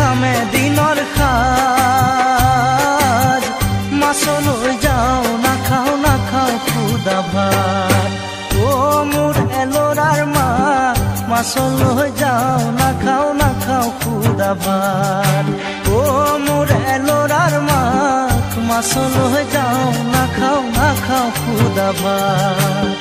কামে দিনৰ সাজ মাছলৈ যাওঁ নাখাওঁ খুদা ভাত ও মোৰ এলৰাৰ মা মাছলৈ যাওঁ নাখাওঁ খুদা ভাত ও মোৰ এলৰাৰ মা মাছলৈ যাওঁ নাখাওঁ খুদা ভাত